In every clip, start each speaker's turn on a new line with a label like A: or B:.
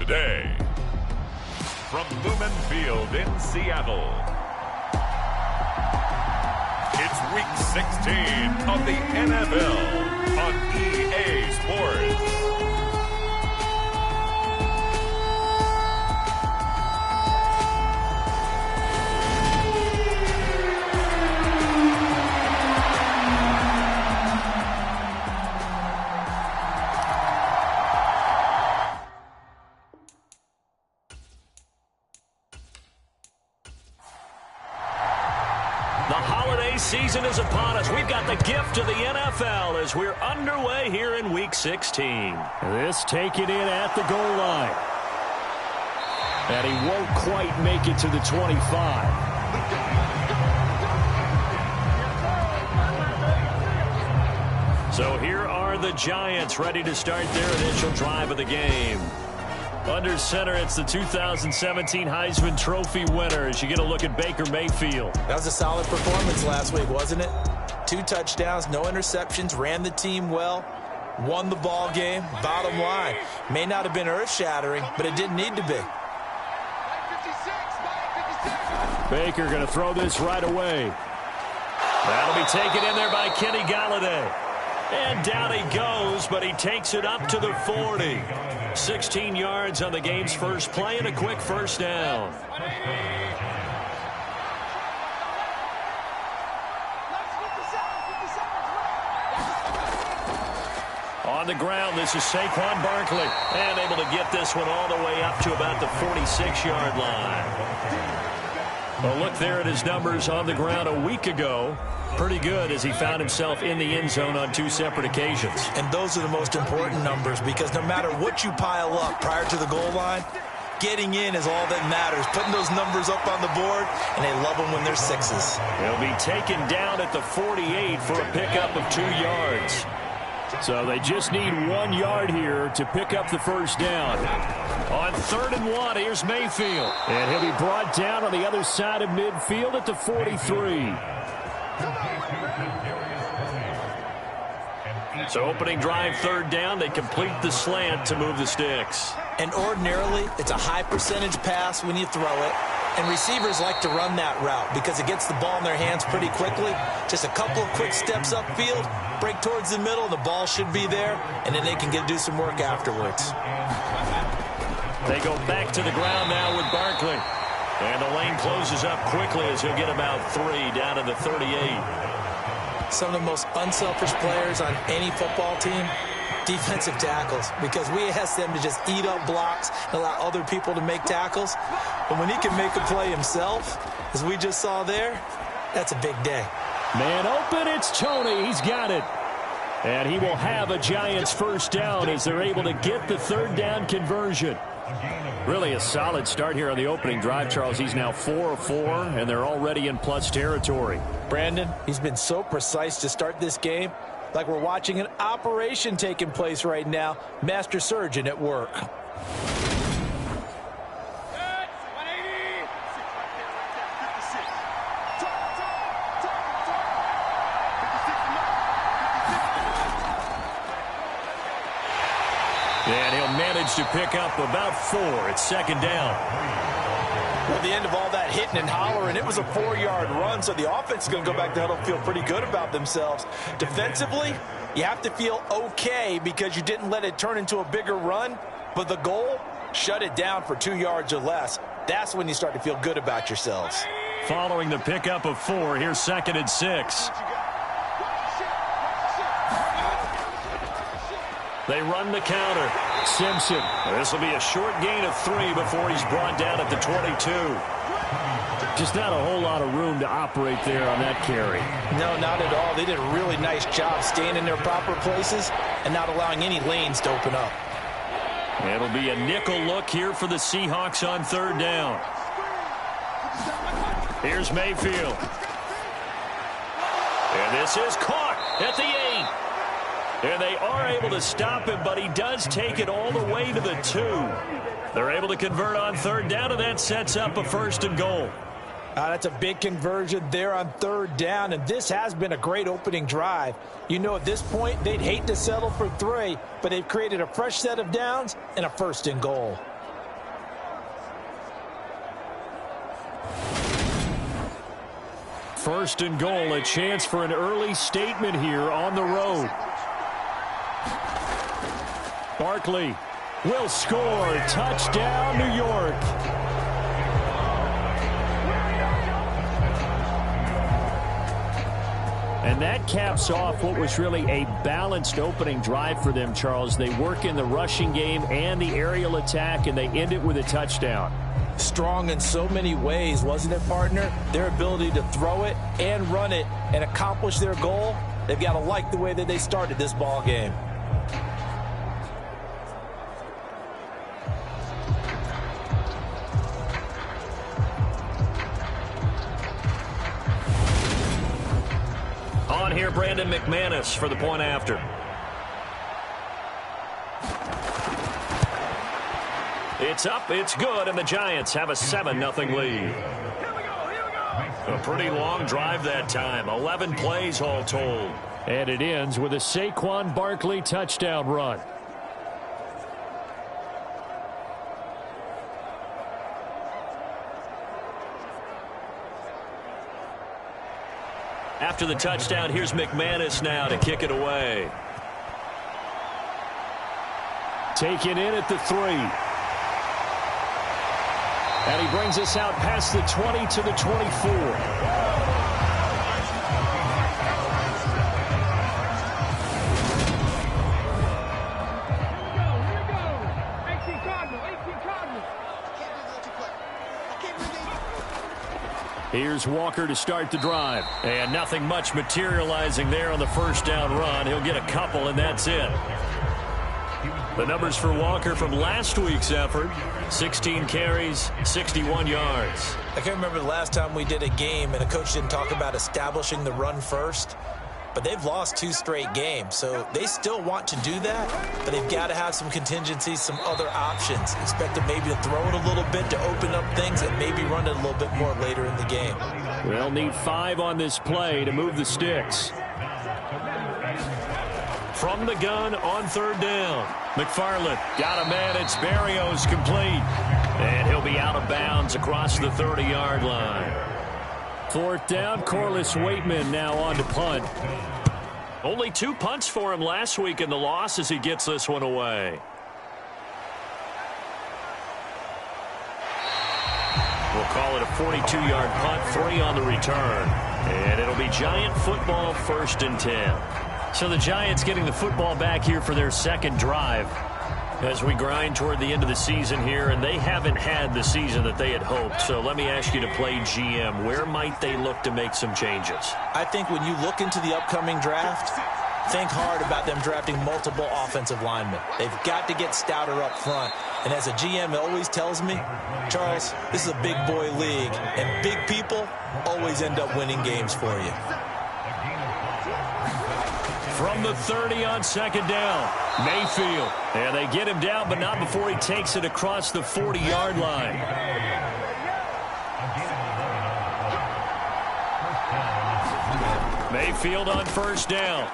A: day. From Lumen Field in Seattle, it's Week 16 of the NFL on EA Sports.
B: Season is upon us. We've got the gift of the NFL as we're underway here in Week 16.
C: This taken in at the goal line. And he won't quite make it to the 25.
B: So here are the Giants ready to start their initial drive of the game. Under center, it's the 2017 Heisman Trophy winner as you get a look at Baker Mayfield.
D: That was a solid performance last week, wasn't it? 2 touchdowns, no interceptions, ran the team well, won the ball game. Bottom line, may not have been earth-shattering, but it didn't need to be.
C: Baker going to throw this right away.
B: That'll be taken in there by Kenny Golladay. And down he goes, but he takes it up to the 40. 16 yards on the game's first play and a quick first down. On the ground, this is Saquon Barkley. And able to get this one all the way up to about the 46-yard line. Well, look there at his numbers on the ground a week ago. Pretty good as he found himself in the end zone on 2 separate occasions.
D: And those are the most important numbers because no matter what you pile up prior to the goal line, getting in is all that matters. Putting those numbers up on the board, and they love them when they're 6s.
B: He'll be taken down at the 48 for a pickup of 2 yards.
C: So they just need 1 yard here to pick up the first down.
B: On 3rd and 1, here's Mayfield.
C: And he'll be brought down on the other side of midfield at the 43.
B: So opening drive, 3rd down, they complete the slant to move the sticks.
D: And ordinarily, it's a high percentage pass when you throw it. And receivers like to run that route because it gets the ball in their hands pretty quickly. Just a couple of quick steps upfield, break towards the middle, the ball should be there, and then they can do some work afterwards.
B: They go back to the ground now with Barkley. And the lane closes up quickly as he'll get about 3 down to the 38.
D: Some of the most unselfish players on any football team, defensive tackles, because we ask them to just eat up blocks and allow other people to make tackles. But when he can make a play himself, as we just saw there, that's a big day.
C: Man open, it's Tony. He's got it. And he will have a Giants first down as they're able to get the 3rd down conversion. Really a solid start here on the opening drive, Charles. He's now 4 of 4, and they're already in plus territory.
D: Brandon, he's been so precise to start this game, like we're watching an operation taking place right now. Master surgeon at work.
B: And he'll manage to pick up about 4 at 2nd down.
D: Well, the end of all that hitting and hollering, it was a 4-yard run, so the offense is going to go back to huddle and feel pretty good about themselves. Defensively, you have to feel okay because you didn't let it turn into a bigger run, but the goal, shut it down for 2 yards or less. That's when you start to feel good about yourselves.
B: Following the pickup of 4, here's 2nd and 6. They run the counter. Simpson. This will be a short gain of 3 before he's brought down at the 22.
C: Just not a whole lot of room to operate there on that carry.
D: No, not at all. They did a really nice job staying in their proper places and not allowing any lanes to open up.
B: It'll be a nickel look here for the Seahawks on 3rd down. Here's Mayfield. And this is caught at the 8. And they are able to stop him, but he does take it all the way to the 2. They're able to convert on 3rd down, and that sets up a 1st and goal.
D: That's a big conversion there on 3rd down, and this has been a great opening drive. You know, at this point, they'd hate to settle for 3, but they've created a fresh set of downs and a 1st and goal.
C: First and goal, a chance for an early statement here on the road. Barkley will score. Touchdown, New York. And that caps off what was really a balanced opening drive for them, Charles. They work in the rushing game and the aerial attack, and they end it with a touchdown.
D: Strong in so many ways, wasn't it, partner? Their ability to throw it and run it and accomplish their goal, they've got to like the way that they started this ball game.
B: On here, Brandon McManus for the point after. It's up, it's good, and the Giants have a 7-0 lead. A pretty long drive that time, 11 plays all told.
C: And it ends with a Saquon Barkley touchdown run.
B: After the touchdown, here's McManus now to kick it away.
C: Taken in at the 3. And he brings us out past the 20 to the 24. Here's Walker to start the drive.
B: And nothing much materializing there on the first down run. He'll get a couple, and that's it. The numbers for Walker from last week's effort: 16 carries, 61 yards.
D: I can't remember the last time we did a game and a coach didn't talk about establishing the run first. But they've lost 2 straight games, so they still want to do that, but they've got to have some contingencies, some other options. Expect them maybe to throw it a little bit to open up things and maybe run it a little bit more later in the game.
C: We'll need 5 on this play to move the sticks.
B: From the gun on third down. McFarland got a man. It's Berrios complete. And he'll be out of bounds across the 30-yard line.
C: 4th down, Corliss Waitman now on to punt.
B: Only 2 punts for him last week in the loss as he gets this one away. We'll call it a 42-yard punt, 3 on the return. And it'll be Giant football, 1st and 10.
C: So the Giants getting the football back here for their second drive.
B: As we grind toward the end of the season here, and they haven't had the season that they had hoped. So let me ask you to play GM. Where might they look to make some changes?
D: I think when you look into the upcoming draft, think hard about them drafting multiple offensive linemen. They've got to get stouter up front. And as a GM, it always tells me, Charles, this is a big boy league, and big people always end up winning games for you.
C: From the 30 on 2nd down, Mayfield. And they get him down, but not before he takes it across the 40-yard line. Mayfield on 1st down.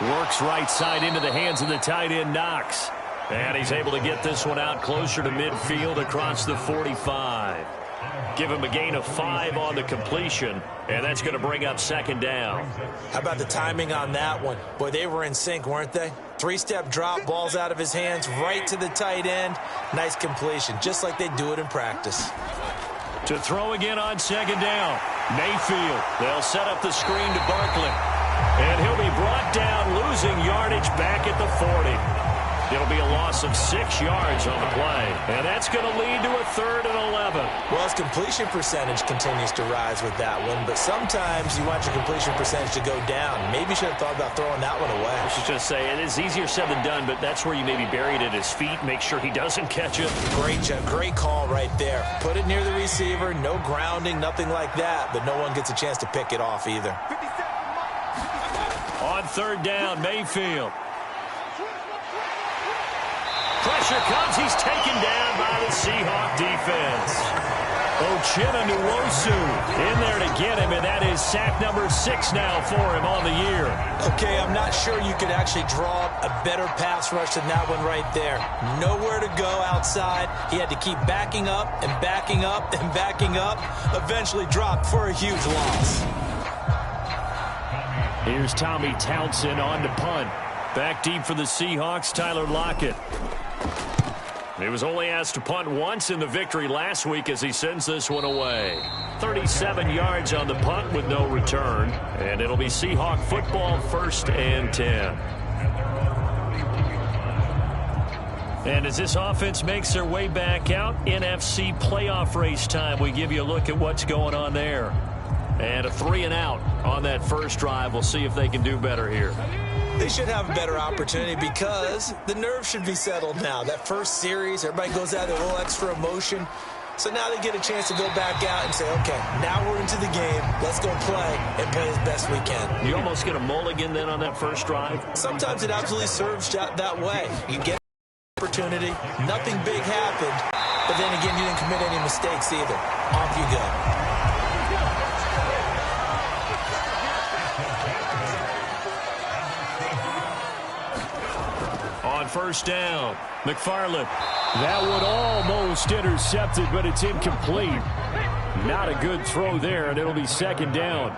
C: Works right side into the hands of the tight end, Knox. And he's able to get this one out closer to midfield across the 45. Give him a gain of 5 on the completion, and that's going to bring up 2nd down.
D: How about the timing on that one? Boy, they were in sync, weren't they? 3-step drop, balls out of his hands, right to the tight end. Nice completion, just like they do it in practice.
C: To throw again on 2nd down, Mayfield. They'll set up the screen to Barkley. And he'll be brought down, losing yardage back at the 40. It'll be a loss of 6 yards on the play. And that's going to lead to a 3rd and 11.
D: Well, his completion percentage continues to rise with that one, but sometimes you want your completion percentage to go down. Maybe you should have thought about throwing that one away.
B: I should just say, it is easier said than done, but that's where you maybe bury it at his feet. Make sure he doesn't catch it.
D: Great call right there. Put it near the receiver, no grounding, nothing like that, but no one gets a chance to pick it off either.
C: On 3rd down, Mayfield. Pressure comes. He's taken down by the Seahawk defense. Uchenna-Nwosu in there to get him, and that is sack number 6 now for him on the year.
D: Okay, I'm not sure you could actually draw up a better pass rush than that one right there. Nowhere to go outside. He had to keep backing up and backing up and backing up. Eventually dropped for a huge loss.
C: Here's Tommy Townsend on to punt. Back deep for the Seahawks, Tyler Lockett. He was only asked to punt once in the victory last week as he sends this one away. 37 yards on the punt with no return. And it'll be Seahawk football, 1st and 10. And as this offense makes their way back out, NFC playoff race time, we give you a look at what's going on there. And a 3-and-out on that first drive. We'll see if they can do better here.
D: They should have a better opportunity because the nerves should be settled now. That first series, everybody goes out there with a little extra emotion. So now they get a chance to go back out and say, okay, now we're into the game. Let's go play and play as best we can.
B: You almost get a mulligan then on that first drive?
D: Sometimes it absolutely serves that way. You get an opportunity, nothing big happened, but then again, you didn't commit any mistakes either. Off you go.
B: On first down, McFarland.
C: That one almost intercepted, but it's incomplete. Not a good throw there, and it'll be 2nd down.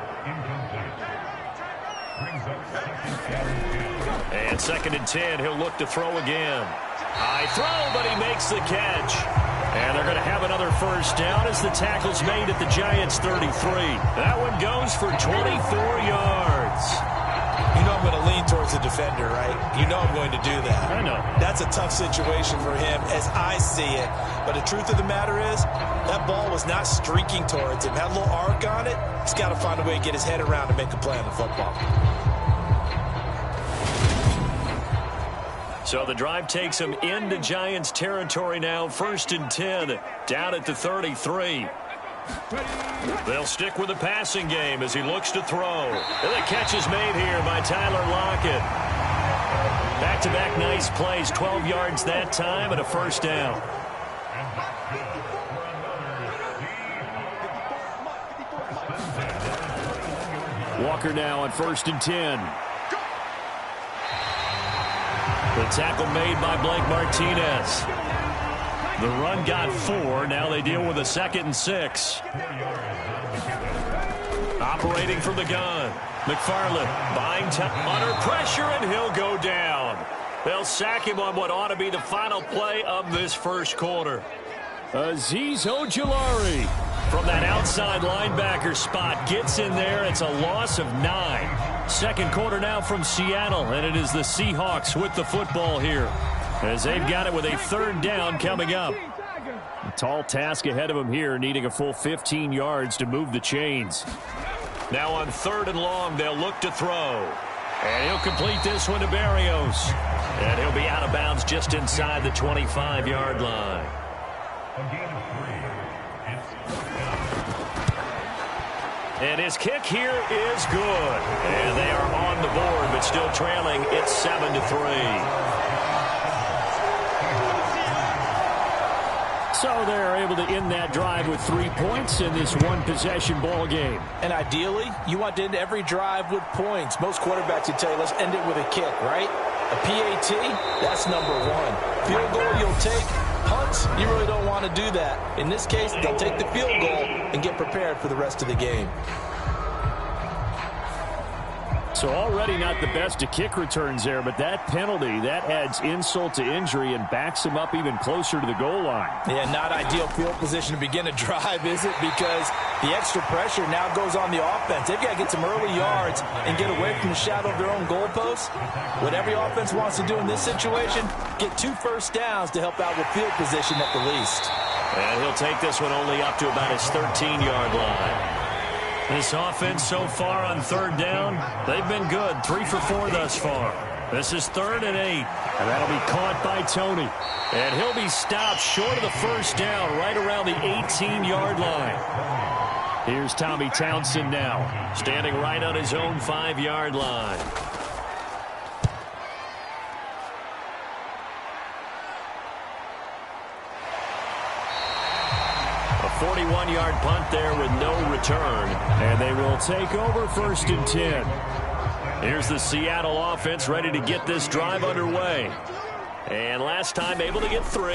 B: And 2nd and 10, he'll look to throw again. High throw, but he makes the catch. And they're going to have another first down as the tackle's made at the Giants' 33. That one goes for 24 yards.
D: You know I'm going to lean towards the defender, right? You know I'm going to do that.
B: I know.
D: That's a tough situation for him as I see it. But the truth of the matter is, that ball was not streaking towards him. Had a little arc on it. He's got to find a way to get his head around and make a play on the football.
B: So the drive takes him into Giants territory now. 1st and 10, down at the 33. They'll stick with the passing game as he looks to throw. And the catch is made here by Tyler Lockett. Back-to-back nice plays, 12 yards that time and a first down.
C: Walker now on 1st and 10. The tackle made by Blake Martinez. The run got 4. Now they deal with a 2nd and 6. Operating from the gun. McFarland buying time under pressure, and he'll go down. They'll sack him on what ought to be the final play of this first quarter. Azeez Ojulari
B: from that outside linebacker spot gets in there. It's a loss of 9. Second quarter now from Seattle, and it is the Seahawks with the football here, as they've got it with a 3rd down coming up.
C: A tall task ahead of them here, needing a full 15 yards to move the chains.
B: Now on 3rd and long, they'll look to throw. And he'll complete this one to Berrios. And he'll be out of bounds just inside the 25-yard line. And his kick here is good. And they are on the board, but still trailing. It's 7-3.
C: So they're able to end that drive with 3 points in this one-possession ball game.
D: And ideally, you want to end every drive with points. Most quarterbacks would tell you, let's end it with a kick, right? A PAT, that's number 1. Field goal, you'll take. Punts, you really don't want to do that. In this case, they'll take the field goal and get prepared for the rest of the game.
C: So already not the best of kick returns there, but that penalty, that adds insult to injury and backs him up even closer to the goal line.
D: Yeah, not ideal field position to begin a drive, is it? Because the extra pressure now goes on the offense. They've got to get some early yards and get away from the shadow of their own goalposts. What every offense wants to do in this situation, get 2 first downs to help out with field position at the least.
B: And he'll take this one only up to about his 13-yard line. This offense so far on 3rd down, they've been good. 3 for 4 thus far. This is 3rd and 8.
C: And that'll be caught by Tony.
B: And he'll be stopped short of the first down right around the 18-yard line.
C: Here's Tommy Townsend now,
B: standing right on his own 5-yard line. A 41-yard punt there with no return.
C: And they will take over 1st and 10.
B: Here's the Seattle offense ready to get this drive underway. And last time able to get 3.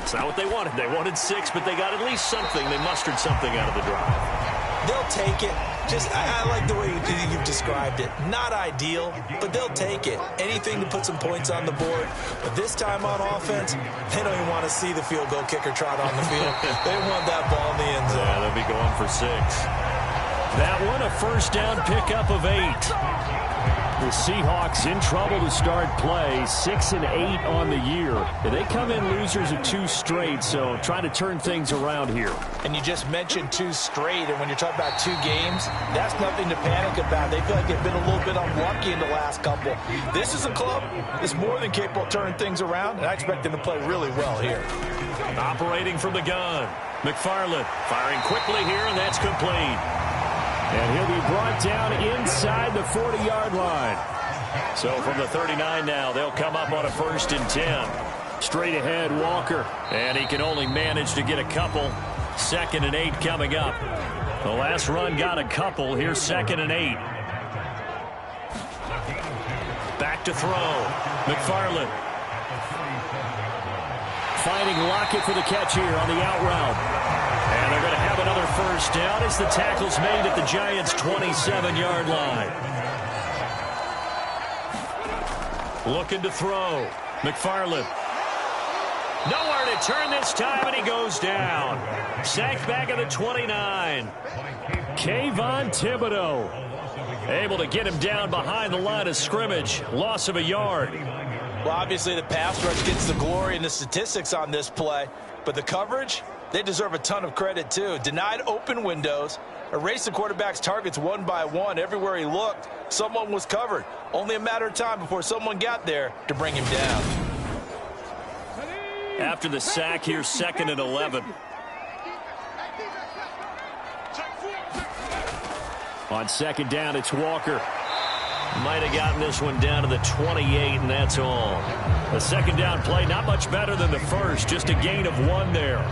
B: It's not what they wanted. They wanted 6, but they got at least something. They mustered something out of the drive.
D: They'll take it. I like the way you've described it. Not ideal, but they'll take it. Anything to put some points on the board. But this time on offense, they don't even want to see the field goal kicker trot on the field. They want that ball in the end zone.
B: Yeah, they'll be going for 6.
C: That one, a first down pickup of 8. The Seahawks in trouble to start play, 6-8 on the year. They come in losers of 2 straight, so trying to turn things around here.
D: And you just mentioned 2 straight, and when you're talking about 2 games, that's nothing to panic about. They feel like they've been a little bit unlucky in the last couple. This is a club that's more than capable of turning things around, and I expect them to play really well here.
B: Operating from the gun, McFarland firing quickly here, and that's complete.
C: And he'll be brought down inside the 40-yard line.
B: So from the 39 now, they'll come up on a 1st and 10.
C: Straight ahead, Walker.
B: And he can only manage to get a couple. 2nd and 8 coming up. The last run got a couple. Here's 2nd and 8. Back to throw. McFarland.
C: Finding Lockett for the catch here on the out route.
B: And they're going to have another first down as the tackle's made at the Giants' 27-yard line. Looking to throw. McFarland. Nowhere to turn this time, and he goes down. Sacked back at the 29.
C: Kayvon Thibodeau.
B: Able to get him down behind the line of scrimmage. Loss of a yard.
D: Well, obviously the pass rush gets the glory and the statistics on this play, but the coverage, they deserve a ton of credit too. Denied open windows, erased the quarterback's targets one by one. Everywhere he looked, someone was covered. Only a matter of time before someone got there to bring him down.
B: After the sack here, 2nd and 11.
C: On 2nd down, it's Walker.
B: Might have gotten this one down to the 28, and that's all. The 2nd down play, not much better than the first, just a gain of 1 there.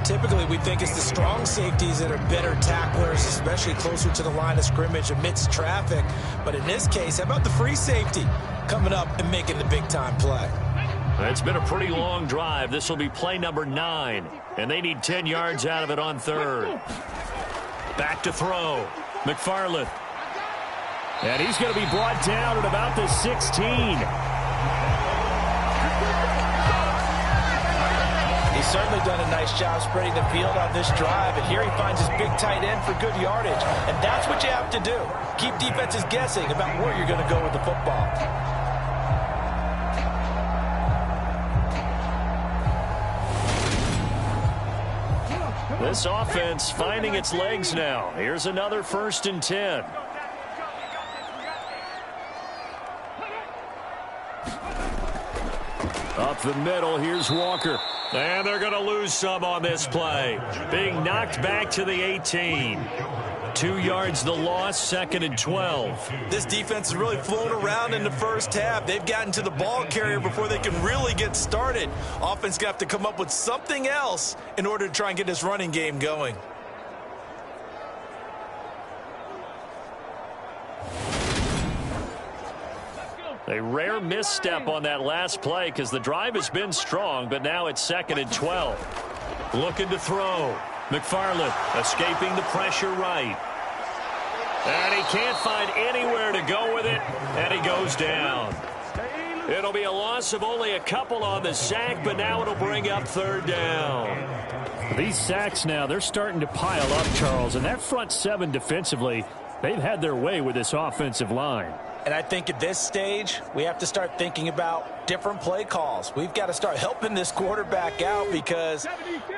D: Typically, we think it's the strong safeties that are better tacklers, especially closer to the line of scrimmage amidst traffic. But in this case, how about the free safety coming up and making the big-time play?
B: It's been a pretty long drive. This will be play number 9, and they need 10 yards out of it on 3rd. Back to throw. McFarland.
C: And he's going to be brought down at about the 16.
D: He's certainly done a nice job spreading the field on this drive, and here he finds his big tight end for good yardage. And that's what you have to do. Keep defenses guessing about where you're going to go with the football.
B: This offense finding its legs now. Here's another 1st and 10.
C: Up the middle, here's Walker.
B: And they're going to lose some on this play. Being knocked back to the 18. 2 yards the loss, 2nd and 12.
D: This defense has really flown around in the first half. They've gotten to the ball carrier before they can really get started. Offense got to come up with something else in order to try and get this running game going.
B: A rare misstep on that last play because the drive has been strong, but now it's 2nd and 12. Looking to throw. McFarland escaping the pressure right. And he can't find anywhere to go with it, and he goes down. It'll be a loss of only a couple on the sack, but now it'll bring up 3rd down.
C: These sacks now, they're starting to pile up, Charles, and that front 7 defensively, they've had their way with this offensive line.
D: And I think at this stage, we have to start thinking about different play calls. We've got to start helping this quarterback out because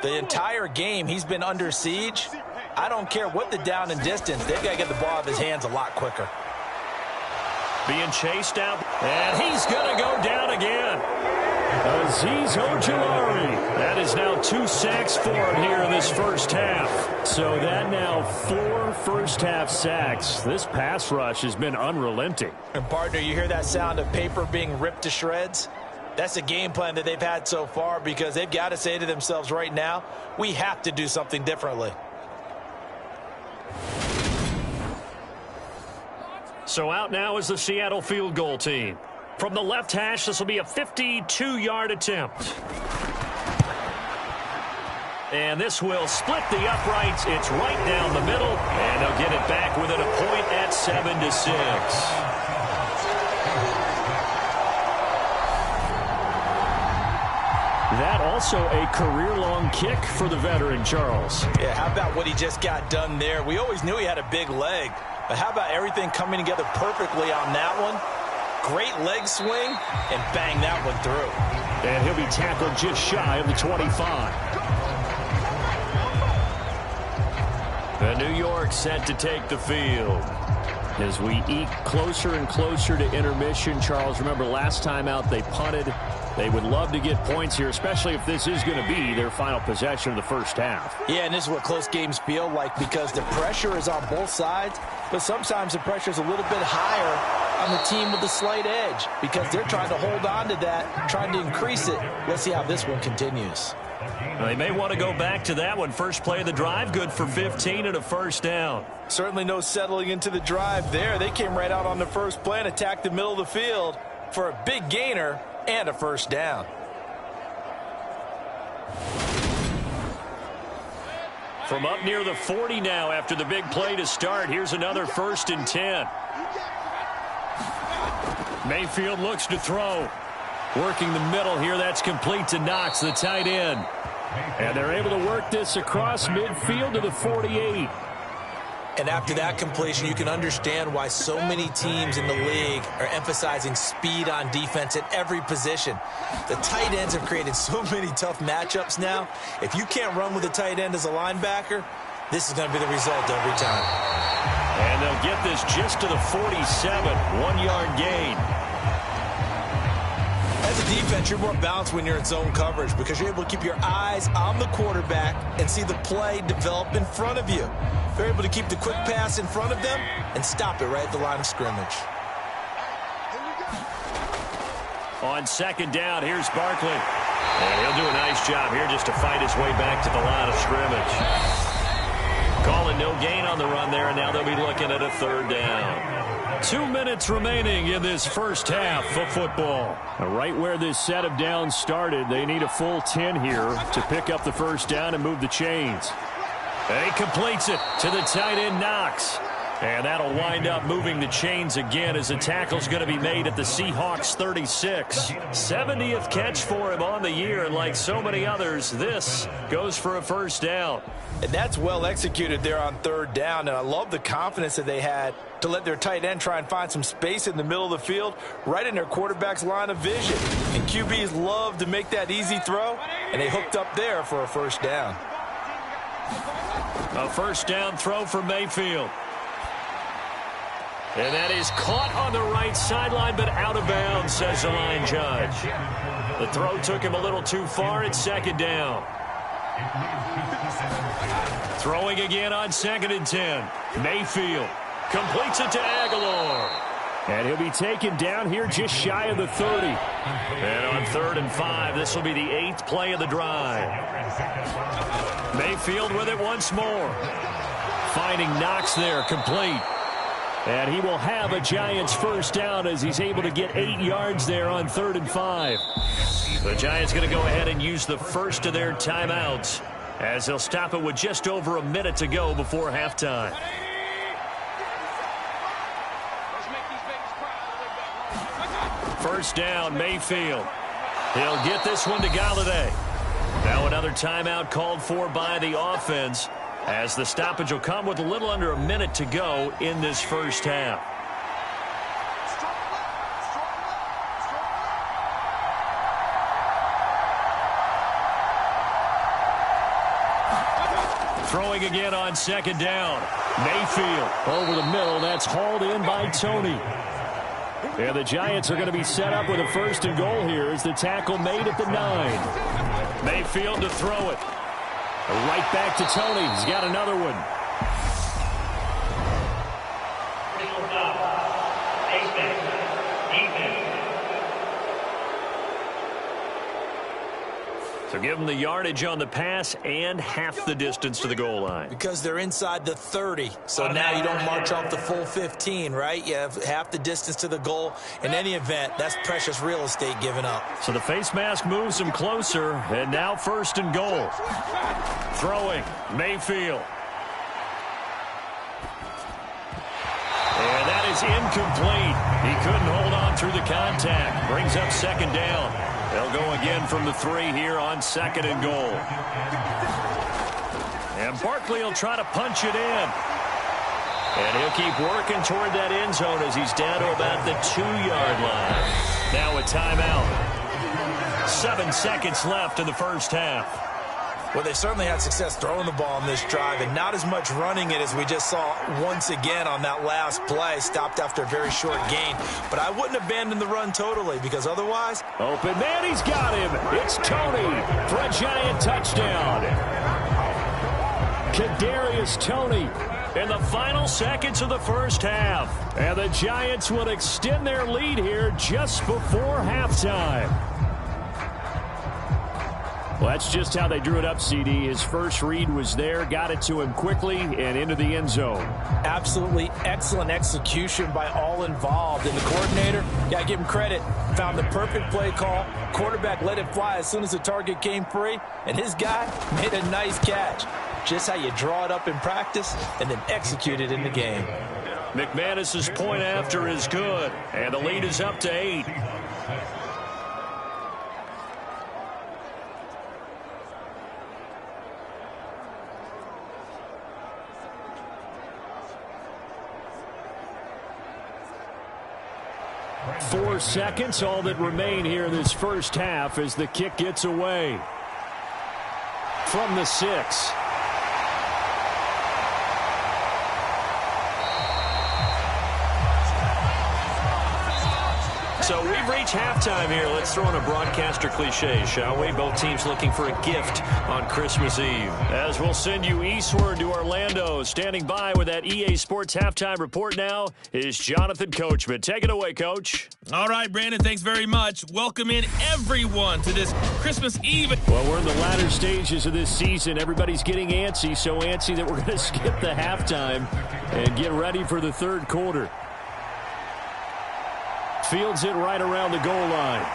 D: the entire game he's been under siege. I don't care what the down and distance. They've got to get the ball out of his hands a lot quicker.
B: Being chased out, and he's going to go down again.
C: Azeez Ojulari.
B: That is now 2 sacks for him here in this first half.
C: So that now 4 first-half sacks. This pass rush has been unrelenting.
D: And, partner, you hear that sound of paper being ripped to shreds? That's a game plan that they've had so far because they've got to say to themselves right now, we have to do something differently.
B: So out now is the Seattle field goal team. From the left hash, this will be a 52-yard attempt. And this will split the uprights. It's right down the middle. And they'll get it back within a point at 7-6.
C: That also a career-long kick for the veteran, Charles.
D: Yeah, how about what he just got done there? We always knew he had a big leg, but how about everything coming together perfectly on that one? Great leg swing, and bang that one through.
C: And he'll be tackled just shy of the 25.
B: The New York set to take the field.
C: As we eke closer and closer to intermission, Charles, remember last time out they punted. They would love to get points here, especially if this is going to be their final possession of the first half.
D: Yeah, and this is what close games feel like because the pressure is on both sides, but sometimes the pressure is a little bit higher on the team with the slight edge because they're trying to hold on to that, trying to increase it. Let's see how this one continues.
B: They may want to go back to that one. First play of the drive, good for 15 and a first down.
D: Certainly no settling into the drive there. They came right out on the first play and attacked the middle of the field for a big gainer and a first down.
B: From up near the 40 now after the big play to start. Here's another 1st and 10. Mayfield looks to throw. Working the middle here. That's complete to Knox, the tight end.
C: And they're able to work this across midfield to the 48.
D: And after that completion, you can understand why so many teams in the league are emphasizing speed on defense at every position. The tight ends have created so many tough matchups now. If you can't run with a tight end as a linebacker, this is going to be the result every time.
B: And they'll get this just to the 47, 1-yard gain.
D: As a defense, you're more balanced when you're in zone coverage because you're able to keep your eyes on the quarterback and see the play develop in front of you. They're able to keep the quick pass in front of them and stop it right at the line of scrimmage.
B: On 2nd down, here's Barkley. And he'll do a nice job here just to fight his way back to the line of scrimmage. Calling no gain on the run there, and now they'll be looking at a 3rd down.
C: 2 minutes remaining in this first half of football. Right where this set of downs started, they need a full 10 here to pick up the first down and move the chains.
B: And he completes it to the tight end, Knox. And that'll wind up moving the chains again as the tackle's going to be made at the Seahawks 36. 70th catch for him on the year, and like so many others, this goes for a first down.
D: And that's well executed there on 3rd down, and I love the confidence that they had to let their tight end try and find some space in the middle of the field, right in their quarterback's line of vision. And QBs love to make that easy throw, and they hooked up there for a first down.
B: A first down throw for Mayfield. And that is caught on the right sideline, but out of bounds, says the line judge. The throw took him a little too far. It's 2nd down. Throwing again on 2nd and 10. Mayfield completes it to Aguilar.
C: And he'll be taken down here just shy of the 30.
B: And on 3rd and 5, this will be the 8th play of the drive. Mayfield with it once more. Finding Knox there, complete.
C: And he will have a Giants first down as he's able to get 8 yards there on 3rd and 5.
B: The Giants going to go ahead and use the first of their timeouts as they'll stop it with just over a minute to go before halftime. First down, Mayfield. He'll get this one to Galladay. Now another timeout called for by the offense, as the stoppage will come with a little under a minute to go in this first half. Throwing again on 2nd down. Mayfield
C: over the middle. That's hauled in by Tony. And the Giants are going to be set up with a 1st and goal here as the tackle made at the 9.
B: Mayfield to throw it.
C: Right back to Tony. He's got another one.
B: So give them the yardage on the pass and half the distance to the goal line.
D: Because they're inside the 30, so now you don't march off the full 15, right? You have half the distance to the goal. In any event, that's precious real estate given up.
B: So the face mask moves them closer, and now 1st and goal. Throwing, Mayfield. And that is incomplete. He couldn't hold on through the contact. Brings up 2nd down. They'll go again from the 3 here on 2nd and goal. And Barkley will try to punch it in. And he'll keep working toward that end zone as he's down to about the 2-yard line. Now a timeout. 7 seconds left in the first half.
D: Well, they certainly had success throwing the ball on this drive and not as much running it as we just saw once again on that last play. Stopped after a very short gain. But I wouldn't abandon the run totally because otherwise...
C: Open man, he's got him. It's Tony for a giant touchdown. Kadarius Toney in the final seconds of the first half. And the Giants will extend their lead here just before halftime. Well, that's just how they drew it up, CD. His first read was there, got it to him quickly, and into the end zone.
D: Absolutely excellent execution by all involved. And the coordinator, got to give him credit, found the perfect play call. Quarterback let it fly as soon as the target came free, and his guy made a nice catch. Just how you draw it up in practice and then execute it in the game.
B: McManus's point after is good, and the lead is up to 8.
C: Four seconds, all that remain here in this first half as the kick gets away. From the 6.
B: So we've reached halftime here. Let's throw in a broadcaster cliche, shall we? Both teams looking for a gift on Christmas Eve. As we'll send you eastward to Orlando. Standing by with that EA Sports halftime report now is Jonathan Coachman. Take it away, Coach.
E: All right, Brandon, thanks very much. Welcome in everyone to this Christmas Eve.
C: Well, we're in the latter stages of this season. Everybody's getting antsy, so antsy that we're going to skip the halftime and get ready for the third quarter. Fields it right around the goal line.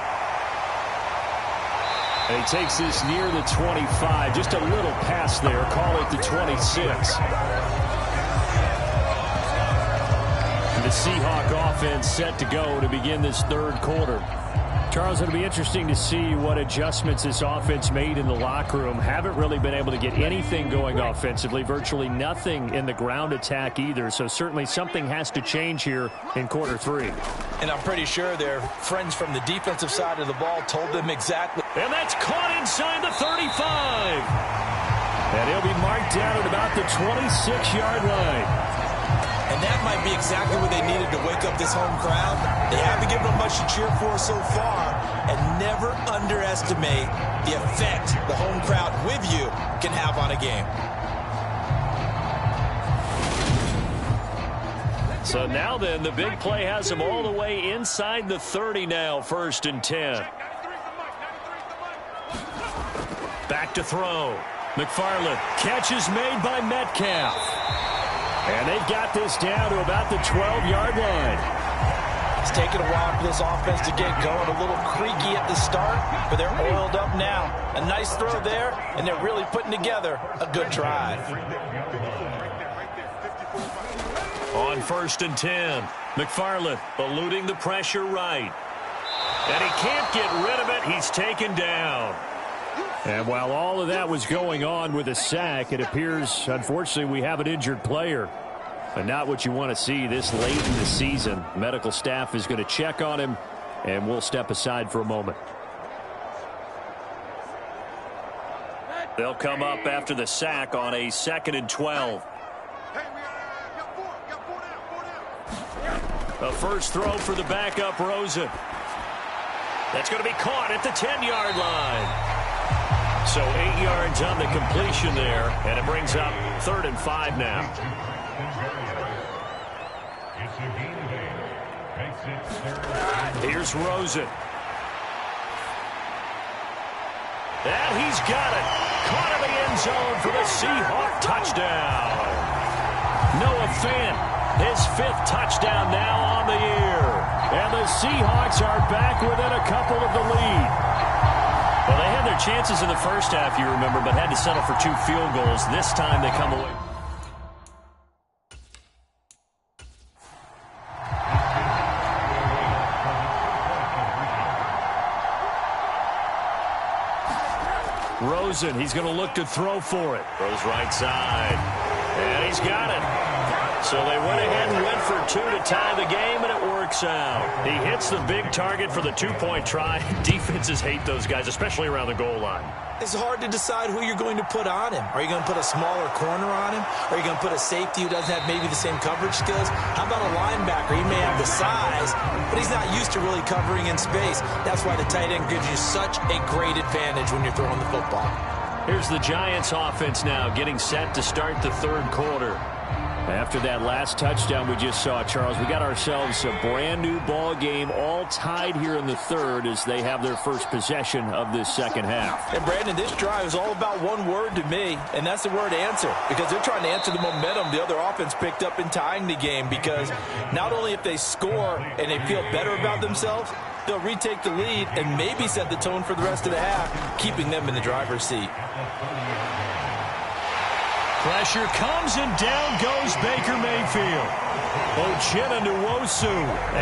C: And he takes this near the 25. Just a little pass there. Call it the 26. The Seahawk offense set to go to begin this third quarter. Charles, it'll be interesting to see what adjustments this offense made in the locker room. Haven't really been able to get anything going offensively. Virtually nothing in the ground attack either. So certainly something has to change here in quarter 3.
D: And I'm pretty sure their friends from the defensive side of the ball told them exactly.
B: And that's caught inside the 35.
C: And he'll be marked down at about the 26-yard line.
D: And that might be exactly what they needed to wake up this home crowd. They haven't given them much to cheer for so far. And never underestimate the effect the home crowd with you can have on a game.
B: So now then, the big play has them all the way inside the 30 now, 1st and 10. Back to throw. McFarland. Catch is made by Metcalf.
C: And they've got this down to about the 12-yard line.
D: It's taken a while for this offense to get going. A little creaky at the start, but they're oiled up now. A nice throw there, and they're really putting together a good drive.
B: On 1st and 10, McFarland eluding the pressure right. And he can't get rid of it. He's taken down.
C: And while all of that was going on with a sack, it appears, unfortunately, we have an injured player. But not what you want to see this late in the season. Medical staff is going to check on him, and we'll step aside for a moment.
B: They'll come up after the sack on a 2nd and 12. A first throw for the backup, Rosen. That's going to be caught at the 10-yard line. So 8 yards on the completion there, and it brings up 3rd and 5 now. Here's Rosen. And he's got it. Caught in the end zone for the Seahawk touchdown. Noah Fant, his 5th touchdown now on the year. And the Seahawks are back within a couple of the lead. Well, they had their chances in the first half, you remember, but had to settle for 2 field goals. This time they come away. Rosen, he's going to look to throw for it. Throws right side. And he's got it. So they went ahead and went for 2 to tie the game, and it works out. He hits the big target for the 2-point try. Defenses hate those guys, especially around the goal line.
D: It's hard to decide who you're going to put on him. Are you going to put a smaller corner on him? Are you going to put a safety who doesn't have maybe the same coverage skills? How about a linebacker? He may have the size, but he's not used to really covering in space. That's why the tight end gives you such a great advantage when you're throwing the football.
B: Here's the Giants offense now getting set to start the 3rd quarter. After that last touchdown we just saw, Charles, we got ourselves a brand new ball game, all tied here in the 3rd as they have their first possession of this 2nd half.
D: And Brandon, this drive is all about one word to me, and that's the word answer, because they're trying to answer the momentum the other offense picked up in tying the game, because not only if they score and they feel better about themselves, they'll retake the lead and maybe set the tone for the rest of the half, keeping them in the driver's seat.
C: Pressure comes, and down goes Baker Mayfield.
B: Uchenna Nwosu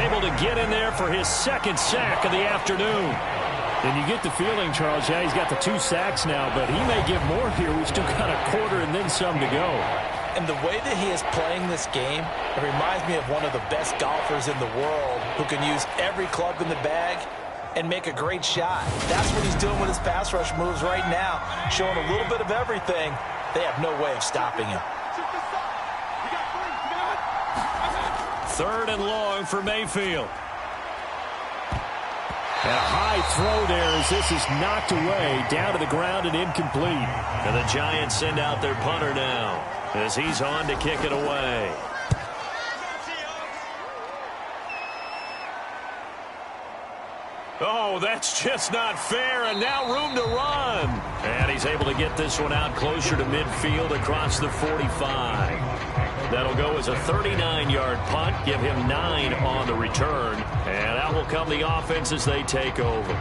B: able to get in there for his 2nd sack of the afternoon.
C: And you get the feeling, Charles, yeah, he's got the 2 sacks now, but he may get more here. We've still got a quarter and then some to go.
D: And the way that he is playing this game, it reminds me of one of the best golfers in the world who can use every club in the bag and make a great shot. That's what he's doing with his pass rush moves right now, showing a little bit of everything. They have no way of stopping him.
B: 3rd and long for Mayfield.
C: And a high throw there as this is knocked away, down to the ground and incomplete.
B: And the Giants send out their punter now as he's on to kick it away. Oh, that's just not fair, and now room to run. And he's able to get this one out closer to midfield across the 45. That'll go as a 39-yard punt, give him 9 on the return, and out will come the offense as they take over.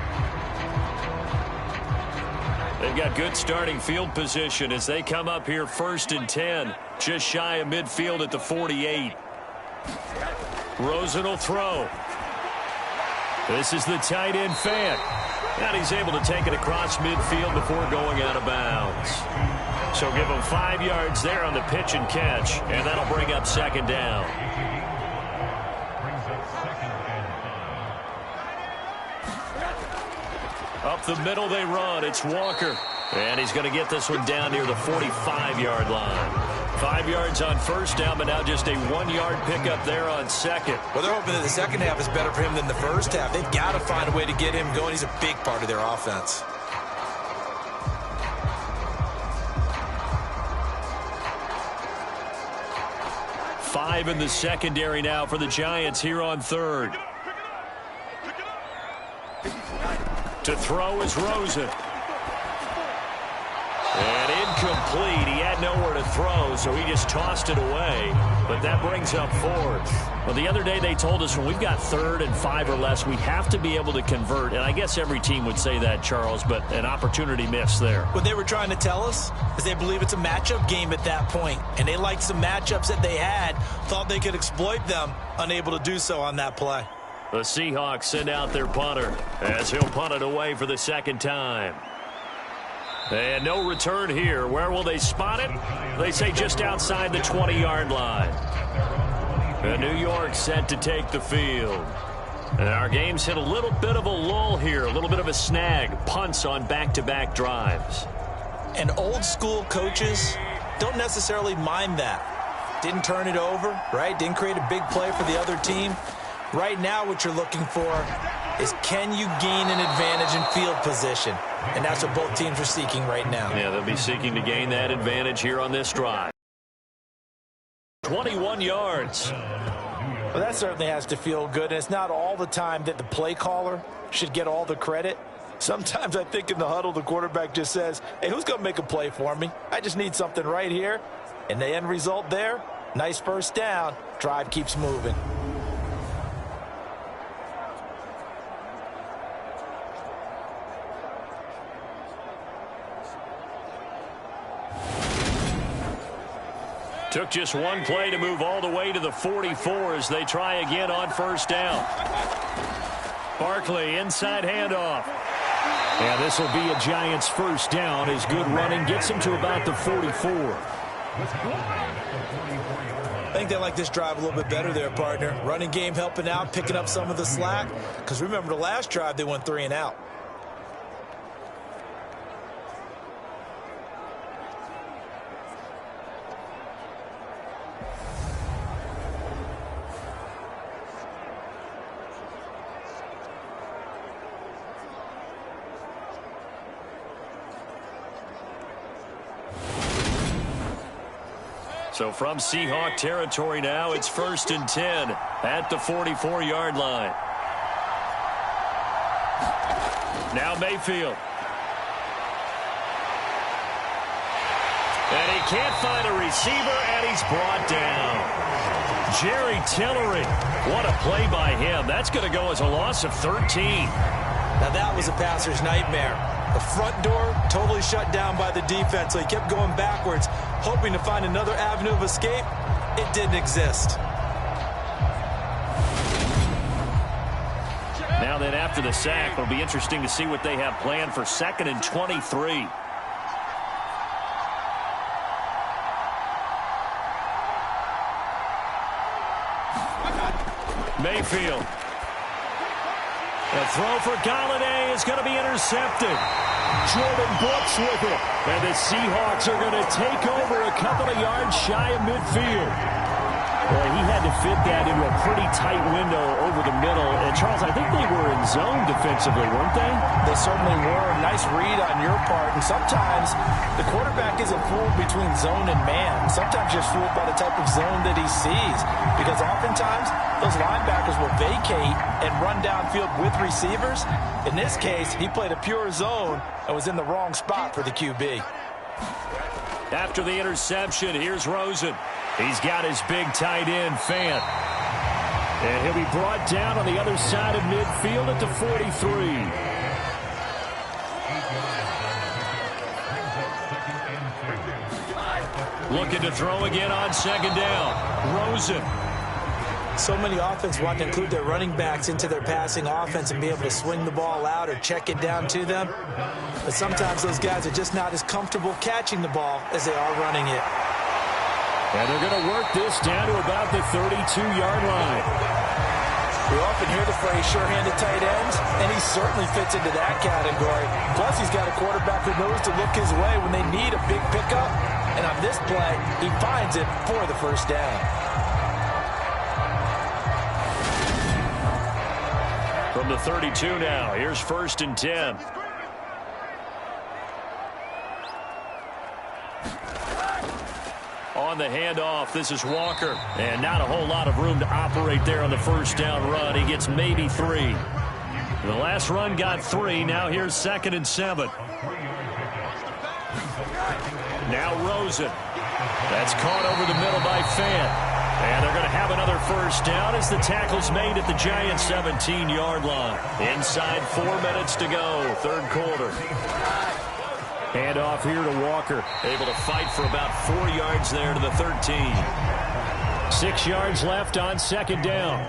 B: They've got good starting field position as they come up here 1st and 10, just shy of midfield at the 48. Rosen will throw. This is the tight end Fant. And he's able to take it across midfield before going out of bounds. So give him 5 yards there on the pitch and catch, and that'll bring up 2nd down. Up the middle they run. It's Walker. And he's going to get this one down near the 45-yard line. 5 yards on 1st down, but now just a 1-yard pickup there on 2nd.
D: Well, they're hoping that the 2nd half is better for him than the 1st half. They've got to find a way to get him going. He's a big part of their offense.
B: Five in the secondary now for the Giants here on 3rd. To throw is Rosen. And incomplete. He had nowhere to throw, so he just tossed it away. But that brings up 4th. Well, the other day they told us when we've got 3rd and 5 or less, we have to be able to convert. And I guess every team would say that, Charles, but an opportunity missed there.
D: What they were trying to tell us is they believe it's a matchup game at that point. And they liked some matchups that they had, thought they could exploit them, unable to do so on that play.
B: The Seahawks send out their punter as he'll punt it away for the 2nd time. And no return here. Where will they spot it? They say just outside the 20-yard line. And New York set to take the field. And our game's hit a little bit of a lull here, a little bit of a snag. Punts on back-to-back drives.
D: And old-school coaches don't necessarily mind that. Didn't turn it over, right? Didn't create a big play for the other team. Right now what you're looking for is can you gain an advantage in field position? And that's what both teams are seeking right now.
B: Yeah, they'll be seeking to gain that advantage here on this drive. 21 yards.
D: Well, that certainly has to feel good. And it's not all the time that the play caller should get all the credit. Sometimes I think in the huddle, the quarterback just says, hey, who's going to make a play for me? I just need something right here. And the end result there, nice first down. Drive keeps moving.
B: Took just one play to move all the way to the 44 as they try again on first down. Barkley, inside handoff. And this will be a Giants first down as good running gets him to about the 44.
D: I think they like this drive a little bit better there, partner. Running game helping out, picking up some of the slack. Because remember the last drive, they went 3 and out.
B: So from Seahawk territory now, it's 1st and 10 at the 44-yard line. Now Mayfield. And he can't find a receiver, and he's brought down. Jerry Tillery. What a play by him. That's going to go as a loss of 13.
D: Now that was a passer's nightmare. The front door totally shut down by the defense, so he kept going backwards, hoping to find another avenue of escape. It didn't exist.
B: Now then, after the sack, it'll be interesting to see what they have planned for 2nd and 23. Mayfield. The throw for Galladay is going to be intercepted. Jordan Brooks with it. And the Seahawks are going to take over a couple of yards shy of midfield. Boy, he had to fit that into a pretty tight window over the middle. And, Charles, I think they were in zone defensively, weren't they?
D: They certainly were. Nice read on your part. And sometimes the quarterback isn't fooled between zone and man. Sometimes you're fooled by the type of zone that he sees. Because oftentimes those linebackers will vacate and run downfield with receivers. In this case, he played a pure zone and was in the wrong spot for the QB.
B: After the interception, here's Rosen. He's got his big tight end, Fant. And he'll be brought down on the other side of midfield at the 43. Looking to throw again on 2nd down. Rosen.
D: So many offenses want to include their running backs into their passing offense and be able to swing the ball out or check it down to them. But sometimes those guys are just not as comfortable catching the ball as they are running it.
B: And they're going to work this down to about the 32-yard line.
D: We often hear the phrase sure-handed tight ends, and he certainly fits into that category. Plus, he's got a quarterback who knows to look his way when they need a big pickup. And on this play, he finds it for the first down.
B: From the 32 now, here's 1st and 10. On the handoff, this is Walker. And not a whole lot of room to operate there on the first down run. He gets maybe 3. The last run got 3. Now here's 2nd and 7. Now Rosen. That's caught over the middle by Fant. And they're going to have another first down as the tackle's made at the Giants' 17-yard line. Inside 4 minutes to go, 3rd quarter. Handoff here to Walker. Able to fight for about 4 yards there to the 13. 6 yards left on 2nd down.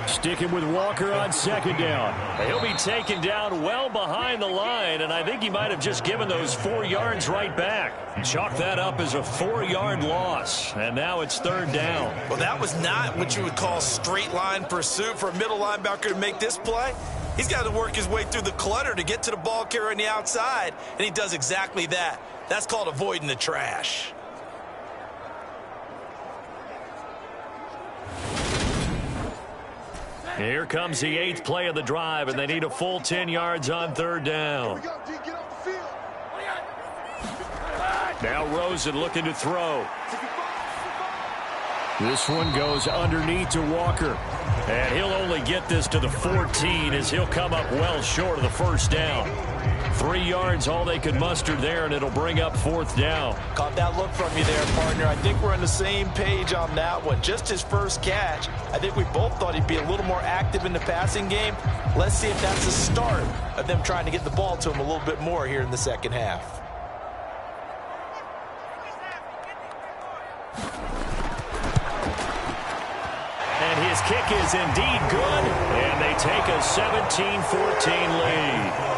B: Sticking with Walker on 2nd down. He'll be taken down well behind the line, and I think he might have just given those 4 yards right back. Chalk that up as a 4-yard loss, and now it's 3rd down.
D: Well, that was not what you would call straight line pursuit for a middle linebacker to make this play. He's got to work his way through the clutter to get to the ball carrier on the outside, and he does exactly that. That's called avoiding the trash.
B: Here comes the 8th play of the drive, and they need a full 10 yards on 3rd down. Now Rosen looking to throw.
C: This one goes underneath to Walker.
B: And he'll only get this to the 14 as he'll come up well short of the first down. 3 yards, all they could muster there, and it'll bring up 4th down.
D: Caught that look from you there, partner. I think we're on the same page on that one. Just his first catch. I think we both thought he'd be a little more active in the passing game. Let's see if that's the start of them trying to get the ball to him a little bit more here in the second half.
B: And his kick is indeed good, and they take a 17-14 lead.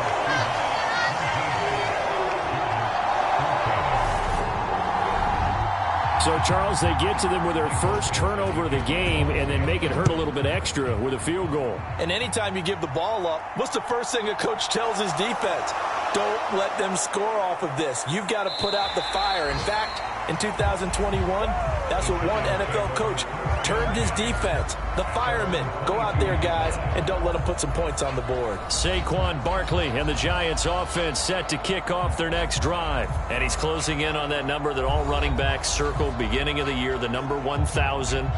C: So, Charles, they get to them with their first turnover of the game and then make it hurt a little bit extra with a field goal.
D: And anytime you give the ball up, what's the first thing a coach tells his defense? Don't let them score off of this. You've got to put out the fire. In fact, in 2021, that's what one NFL coach termed his defense. The firemen. Go out there, guys, and don't let them put some points on the board.
B: Saquon Barkley and the Giants offense set to kick off their next drive. And he's closing in on that number that all running backs circled beginning of the year, the number 1,000.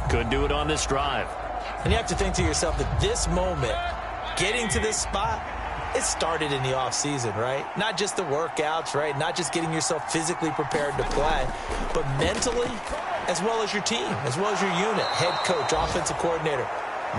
B: Could do it on this drive.
D: And you have to think to yourself that this moment, getting to this spot, it started in the offseason, right? Not just the workouts, right? Not just getting yourself physically prepared to play, but mentally, as well as your team, as well as your unit, head coach, offensive coordinator.